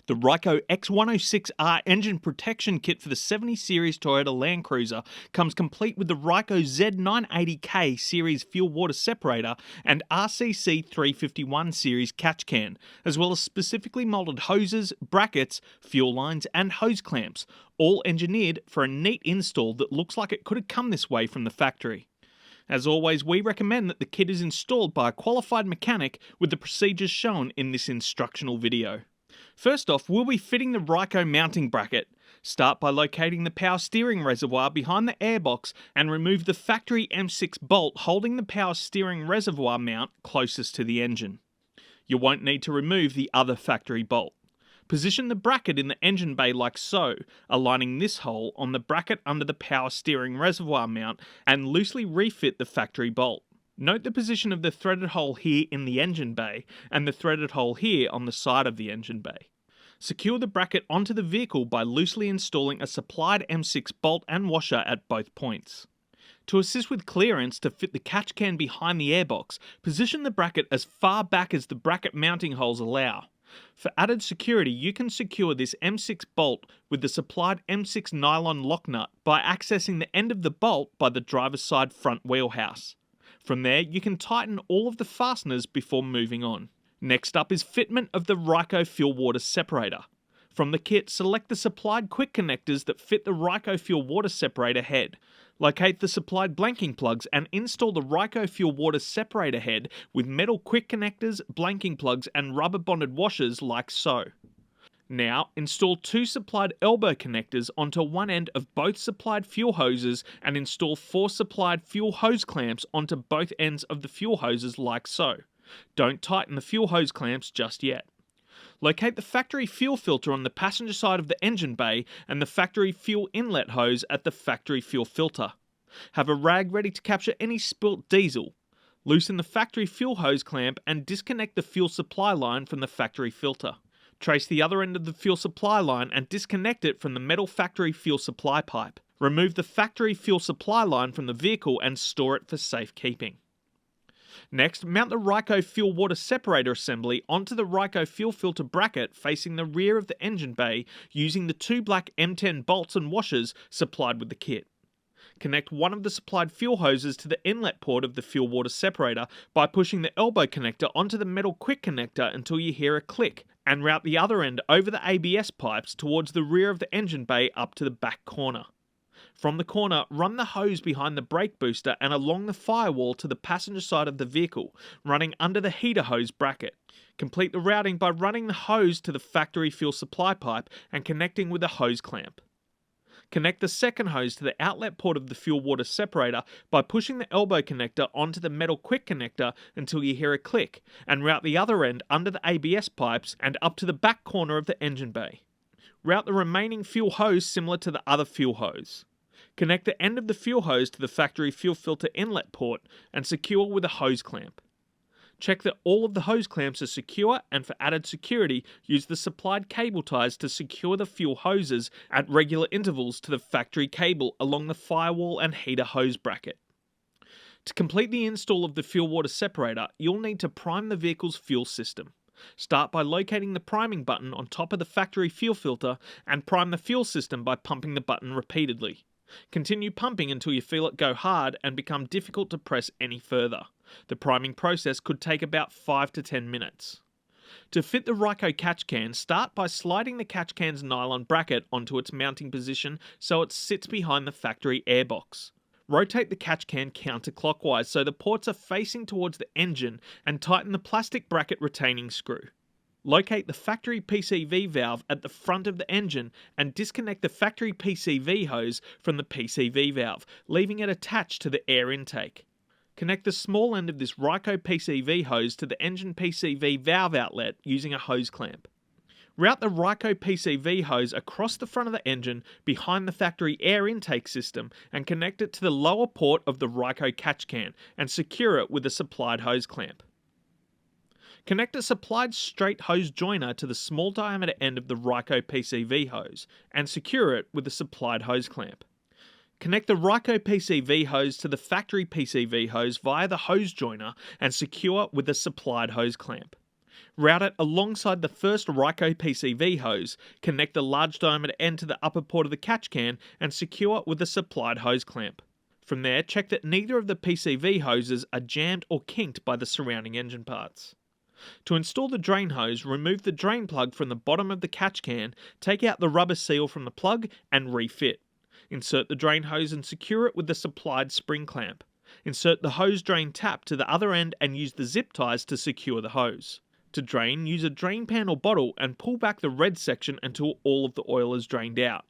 The Ryco X106R engine protection kit for the 70 series Toyota Landcruiser comes complete with the Ryco Z980K series fuel water separator and RCC 351 series catch can, as well as specifically moulded hoses, brackets, fuel lines and hose clamps, all engineered for a neat install that looks like it could have come this way from the factory. As always, we recommend that the kit is installed by a qualified mechanic with the procedures shown in this instructional video. First off, we'll be fitting the Ryco mounting bracket. Start by locating the power steering reservoir behind the airbox and remove the factory M6 bolt holding the power steering reservoir mount closest to the engine. You won't need to remove the other factory bolt. Position the bracket in the engine bay like so, aligning this hole on the bracket under the power steering reservoir mount and loosely refit the factory bolt. Note the position of the threaded hole here in the engine bay and the threaded hole here on the side of the engine bay. Secure the bracket onto the vehicle by loosely installing a supplied M6 bolt and washer at both points. To assist with clearance to fit the catch can behind the airbox, position the bracket as far back as the bracket mounting holes allow. For added security, you can secure this M6 bolt with the supplied M6 nylon lock nut by accessing the end of the bolt by the driver's side front wheelhouse. From there, you can tighten all of the fasteners before moving on. Next up is fitment of the Ryco fuel water separator. From the kit, select the supplied quick connectors that fit the Ryco fuel water separator head. Locate the supplied blanking plugs and install the Ryco fuel water separator head with metal quick connectors, blanking plugs and rubber bonded washers like so. Now, install two supplied elbow connectors onto one end of both supplied fuel hoses and install 4 supplied fuel hose clamps onto both ends of the fuel hoses like so. Don't tighten the fuel hose clamps just yet. Locate the factory fuel filter on the passenger side of the engine bay and the factory fuel inlet hose at the factory fuel filter. Have a rag ready to capture any spilt diesel. Loosen the factory fuel hose clamp and disconnect the fuel supply line from the factory filter. Trace the other end of the fuel supply line and disconnect it from the metal factory fuel supply pipe. Remove the factory fuel supply line from the vehicle and store it for safekeeping. Next, mount the Ryco fuel water separator assembly onto the Ryco fuel filter bracket facing the rear of the engine bay using the 2 black M10 bolts and washers supplied with the kit. Connect one of the supplied fuel hoses to the inlet port of the fuel water separator by pushing the elbow connector onto the metal quick connector until you hear a click, and route the other end over the ABS pipes towards the rear of the engine bay up to the back corner. From the corner, run the hose behind the brake booster and along the firewall to the passenger side of the vehicle, running under the heater hose bracket. Complete the routing by running the hose to the factory fuel supply pipe and connecting with a hose clamp. Connect the second hose to the outlet port of the fuel water separator by pushing the elbow connector onto the metal quick connector until you hear a click, and route the other end under the ABS pipes and up to the back corner of the engine bay. Route the remaining fuel hose similar to the other fuel hose. Connect the end of the fuel hose to the factory fuel filter inlet port and secure with a hose clamp. Check that all of the hose clamps are secure, and for added security, use the supplied cable ties to secure the fuel hoses at regular intervals to the factory cable along the firewall and heater hose bracket. To complete the install of the fuel water separator, you'll need to prime the vehicle's fuel system. Start by locating the priming button on top of the factory fuel filter and prime the fuel system by pumping the button repeatedly. Continue pumping until you feel it go hard and become difficult to press any further. The priming process could take about 5 to 10 minutes. To fit the Ryco Catch Can, start by sliding the catch can's nylon bracket onto its mounting position so it sits behind the factory airbox. Rotate the catch can counterclockwise so the ports are facing towards the engine and tighten the plastic bracket retaining screw. Locate the factory PCV valve at the front of the engine and disconnect the factory PCV hose from the PCV valve, leaving it attached to the air intake. Connect the small end of this Ryco PCV hose to the engine PCV valve outlet using a hose clamp. Route the Ryco PCV hose across the front of the engine behind the factory air intake system and connect it to the lower port of the Ryco Catch Can and secure it with a supplied hose clamp. Connect a supplied straight hose joiner to the small diameter end of the Ryco PCV hose and secure it with a supplied hose clamp. Connect the Ryco PCV hose to the factory PCV hose via the hose joiner and secure with a supplied hose clamp. Route it alongside the first Ryco PCV hose, connect the large diameter end to the upper port of the catch can and secure with a supplied hose clamp. From there, check that neither of the PCV hoses are jammed or kinked by the surrounding engine parts. To install the drain hose, remove the drain plug from the bottom of the catch can, take out the rubber seal from the plug and refit. Insert the drain hose and secure it with the supplied spring clamp. Insert the hose drain tap to the other end and use the zip ties to secure the hose. To drain, use a drain pan or bottle and pull back the red section until all of the oil is drained out.